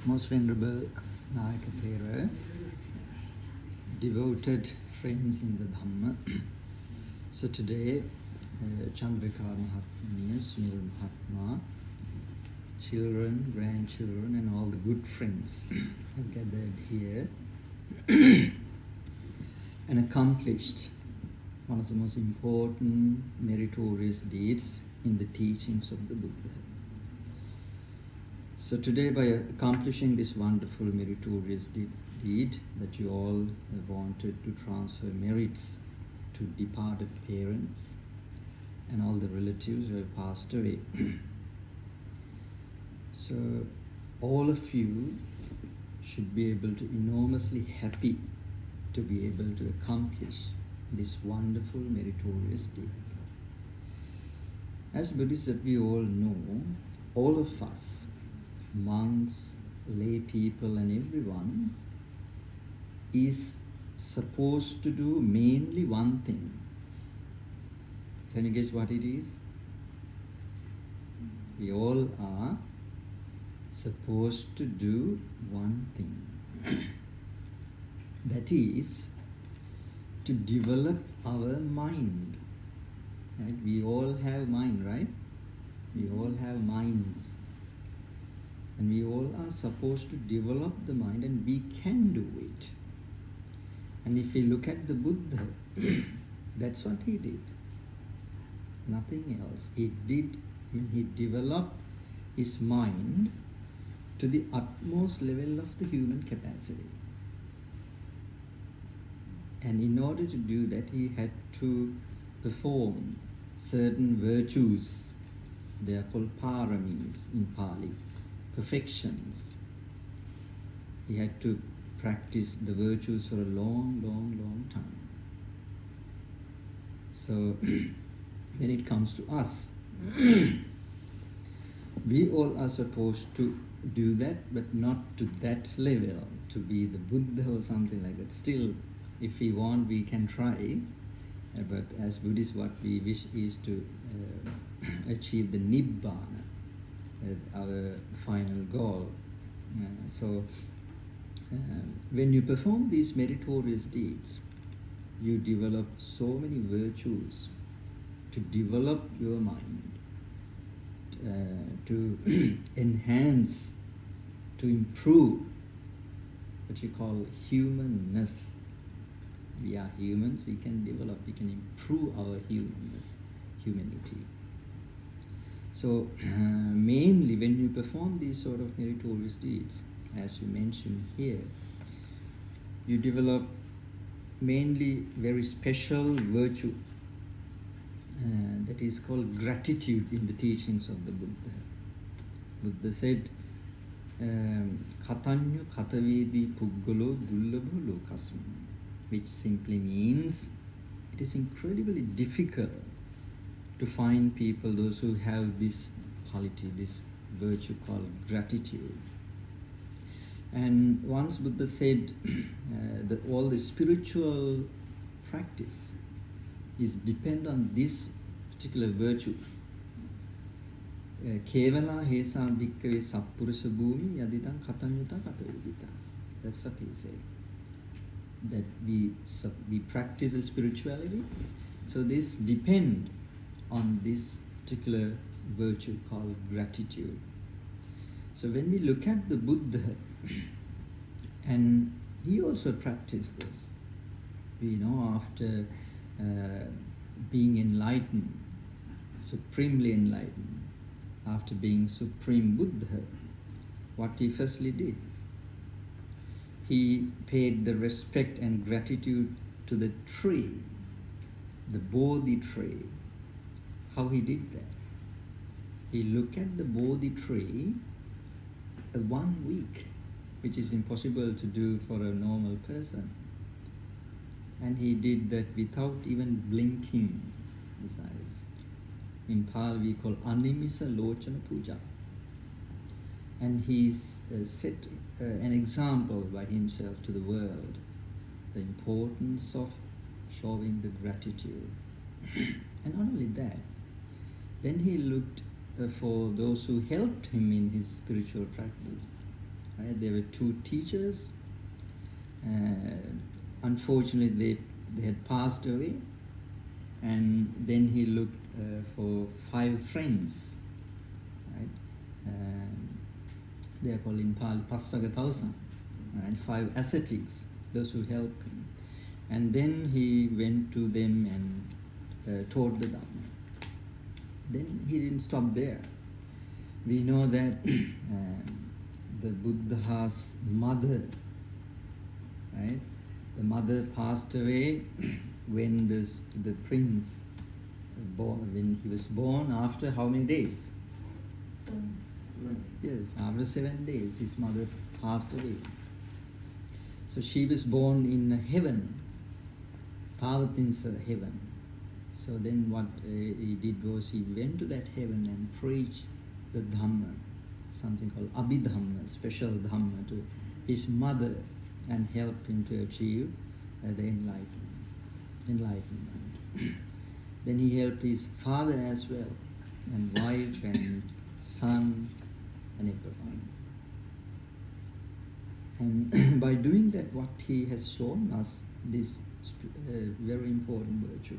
Most Venerable Nayaka Thera, devoted friends in the Dhamma. So today, Chandrika Mahatmya, Sunil Mahatma, children, grandchildren, and all the good friends have gathered here and accomplished one of the most important meritorious deeds in the teachings of the Buddha. So today, by accomplishing this wonderful meritorious deed that you all have wanted to transfer merits to departed parents and all the relatives who have passed away. So all of you should be able to enormously happy to be able to accomplish this wonderful meritorious deed. As Buddhists, we all know, all of us, monks, lay people and everyone, is supposed to do mainly one thing. Can you guess what it is? We all are supposed to do one thing. That is to develop our mind. Right? We all have mind, right? We all have minds. And we all are supposed to develop the mind, and we can do it. And if we look at the Buddha, that's what he did. Nothing else. He did when he developed his mind to the utmost level of the human capacity. And in order to do that, he had to perform certain virtues. They are called paramis in Pali. Perfections. He had to practice the virtues for a long, long, long time. So, when it comes to us, we all are supposed to do that, but not to that level, to be the Buddha or something like that. Still, if we want, we can try. But as Buddhists, what we wish is to achieve the Nibbana, our final goal. So when you perform these meritorious deeds, you develop so many virtues to develop your mind, to enhance, to improve what you call humanness. We are humans, we can develop, we can improve our humanness, humanity. So, mainly when you perform these sort of meritorious deeds, as you mentioned here, you develop mainly very special virtue that is called gratitude in the teachings of the Buddha. Buddha said, Katanyu katavedi puggalo dullabho lokasmin, which simply means it is incredibly difficult to find people, those who have this quality, this virtue called gratitude. And once Buddha said that all the spiritual practice is depend on this particular virtue. Kevala hesa bhikkave sappurusha bhumi yaditam katanyuta katavedita. That's what he said. That we practice the spirituality. So this depend on this particular virtue called gratitude. So when we look at the Buddha, and he also practiced this, we know after being enlightened, supremely enlightened, after being Supreme Buddha, what he firstly did, he paid the respect and gratitude to the tree, the Bodhi tree. How he did that? He looked at the Bodhi tree 1 week, which is impossible to do for a normal person. And he did that without even blinking his eyes. In Pali we call Animisa Lochana Puja. And he set an example by himself to the world, the importance of showing the gratitude. And not only that, then he looked for those who helped him in his spiritual practice. Right? There were two teachers. Unfortunately, they had passed away, and then he looked for 5 friends. Right? They are called in Pali Passaga Pausan, right? 5 ascetics, those who helped him. And then he went to them and taught the Dhamma. Then he didn't stop there. We know that the Buddha's mother, right? The mother passed away when the prince when he was born, after how many days? 7. Yes, after 7 days his mother passed away. So she was born in heaven, Parvatinsa heaven. So then what he did was he went to that heaven and preached the Dhamma, something called Abhidhamma, special Dhamma, to his mother and helped him to achieve the enlightenment. Then he helped his father as well, and wife and son and everyone. And by doing that, what he has shown us, this very important virtue.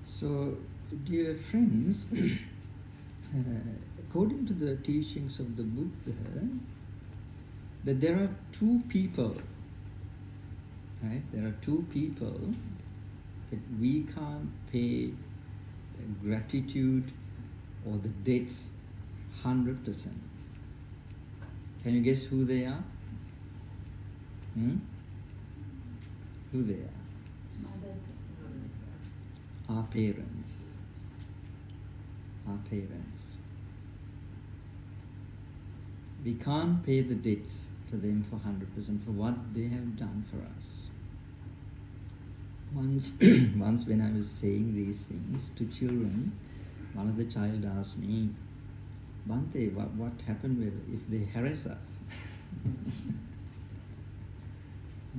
So, dear friends, according to the teachings of the Buddha, that there are 2 people, right? There are 2 people that we can't pay gratitude or the debts 100%. Can you guess who they are? Who they are? Mother. Our parents. Our parents. We can't pay the debts to them for 100% for what they have done for us. Once when I was saying these things to children, one of the child asked me, Bhante, what happened if they harass us?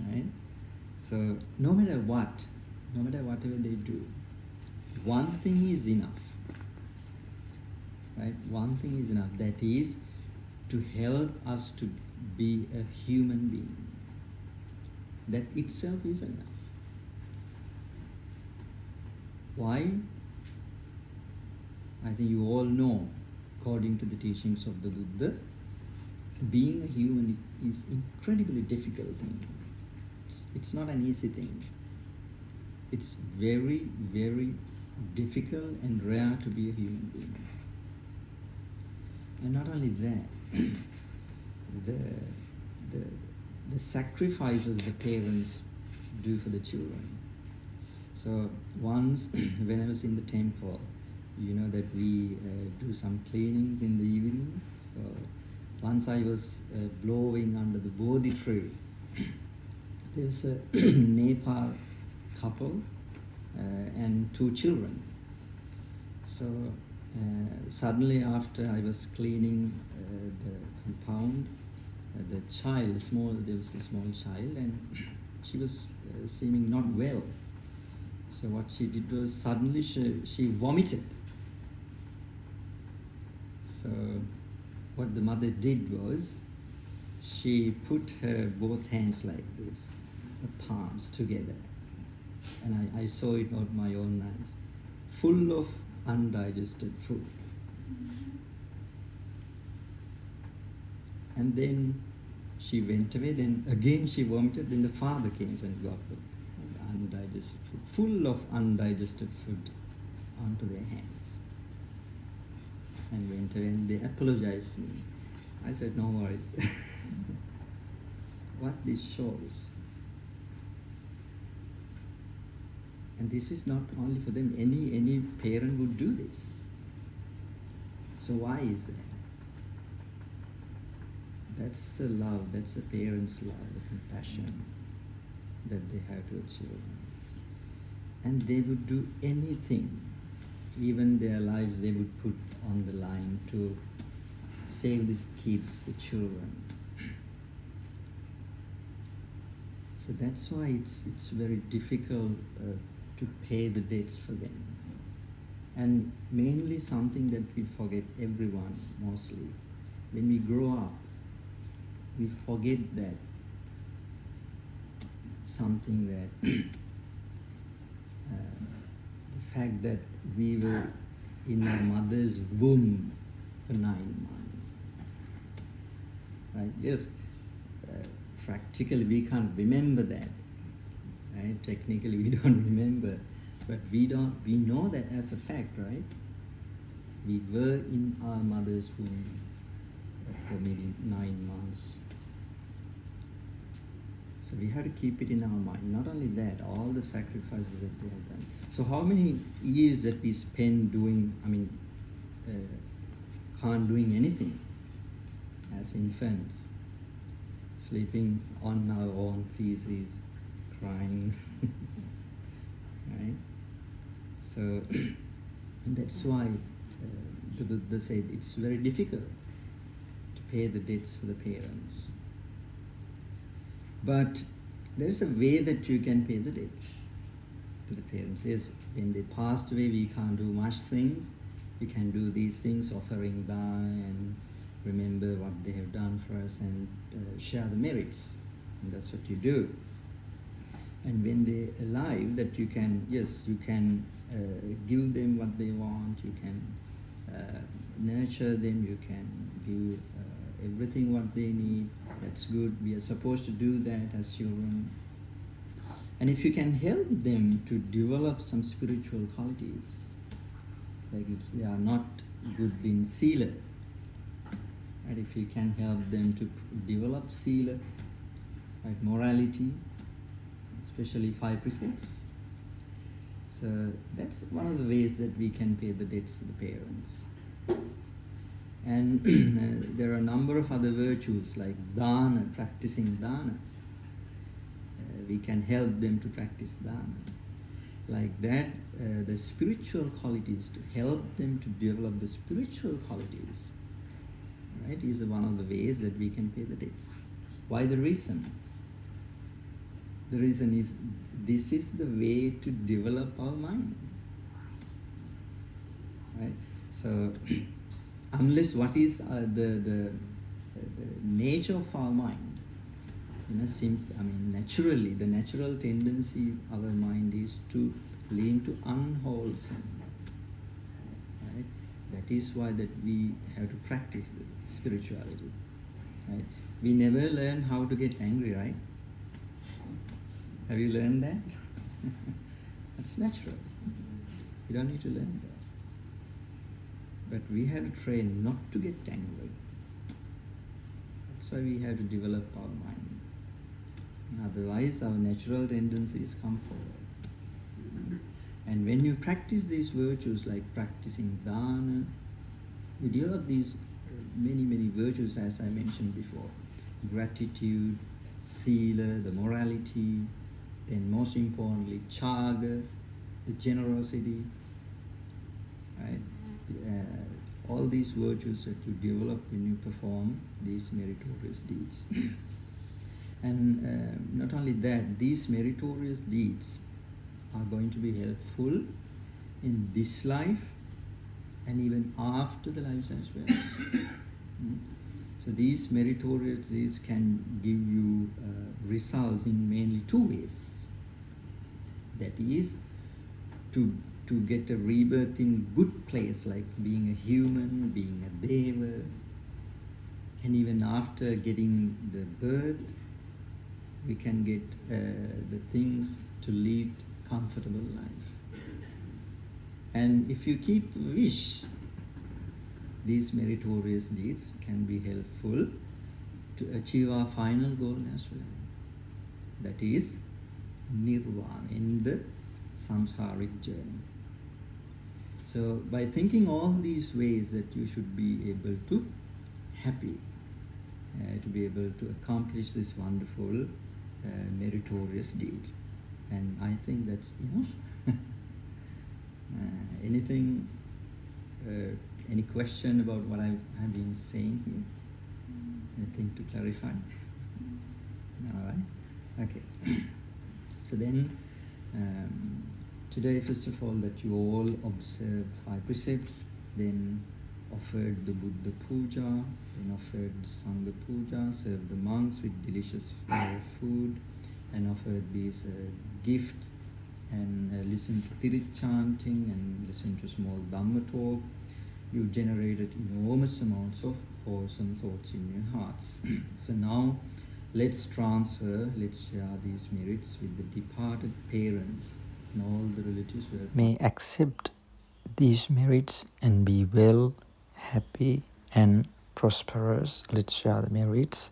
Right? So no matter whatever they do, one thing is enough. Right? One thing is enough. That is to help us to be a human being. That itself is enough. Why? I think you all know, according to the teachings of the Buddha, being a human is incredibly difficult thing. It's not an easy thing. It's very, very difficult and rare to be a human being. And not only that, the sacrifices the parents do for the children. So once, when I was in the temple, you know that we do some cleanings in the evening. So once I was blowing under the Bodhi tree. There's a Nepal couple and 2 children. So suddenly after I was cleaning the compound, the child, there was a small child, and she was seeming not well. So what she did was suddenly she vomited. So what the mother did was she put her both hands like this, the palms together, and I saw it with my own eyes, full of undigested food. And then she went away, then again she vomited, then the father came and got the undigested food, full of undigested food onto their hands. And went away and they apologized to me. I said, no worries. What this shows, and this is not only for them, any parent would do this. So why is that? That's the love, that's the parents' love, the compassion that they have to their children. And they would do anything, even their lives they would put on the line to save the kids, the children. So that's why it's very difficult to pay the debts for them. And mainly something that we forget, everyone mostly. When we grow up, we forget that something that the fact that we were in our mother's womb for 9 months. Right? Yes, practically we can't remember that. Right? Technically we don't remember, but we know that as a fact, right? We were in our mother's womb for maybe 9 months. So we have to keep it in our mind. Not only that, all the sacrifices that they have done. So how many years that we spend doing, can't doing anything as infants, sleeping on our own feces, crying, right? So and that's why the Buddha said it's very difficult to pay the debts for the parents. But there's a way that you can pay the debts to the parents. Yes, when they passed away, we can't do much things. We can do these things, offering dana and remember what they have done for us and share the merits. And that's what you do. And when they're alive, that you can, yes, you can give them what they want, you can nurture them, you can give everything what they need. That's good. We are supposed to do that as children. And if you can help them to develop some spiritual qualities, like if they are not good in sila, right? If you can help them to develop sila, right, morality, especially 5 precepts. So that's one of the ways that we can pay the debts to the parents. And there are a number of other virtues like dana, practicing dana. We can help them to practice dana. Like that, the spiritual qualities, to help them to develop the spiritual qualities, right, is one of the ways that we can pay the debts. Why the reason? The reason is this is the way to develop our mind. Right? So unless what is the nature of our mind, naturally, the natural tendency of our mind is to lean to unwholesome. Right? That is why that we have to practice the spirituality. Right? We never learn how to get angry, right? Have you learned that? That's natural. You don't need to learn that. But we have to train not to get angry. That's why we have to develop our mind. Otherwise, our natural tendencies come forward. And when you practice these virtues, like practicing dana, you develop these many virtues, as I mentioned before. Gratitude, sila, the morality, then most importantly, chaga, the generosity, right? All these virtues that you develop when you perform these meritorious deeds. And not only that, these meritorious deeds are going to be helpful in this life and even after the lives as well. So these meritorious deeds can give you results in mainly 2 ways. That is, to get a rebirth in good place, like being a human, being a deva, and even after getting the birth, we can get the things to lead comfortable life. And if you keep wish, these meritorious deeds can be helpful to achieve our final goal as well. That is nirvana, in the samsaric journey. So by thinking all these ways that you should be able to happy, to be able to accomplish this wonderful meritorious deed. And I think that's enough. Anything, any question about what I've been saying here? Anything to clarify? All right. Okay. So then, today, first of all, that you all observe 5 precepts, then offered the Buddha Puja, then offered Sangha Puja, served the monks with delicious food, and offered these gifts, and listened to Pirit chanting, and listened to small Dhamma talk. You generated enormous amounts of wholesome thoughts in your hearts. So now, let's transfer, let's share these merits with the departed parents and all the relatives who have... May accept these merits and be well, happy and prosperous. Let's share the merits.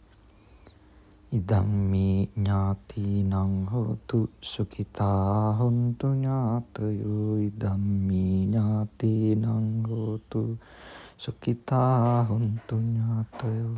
Idammi ñāti nang hotu sukhita hontu ñātayo. Idammi ñāti nang hotu sukhita hontu ñātayo.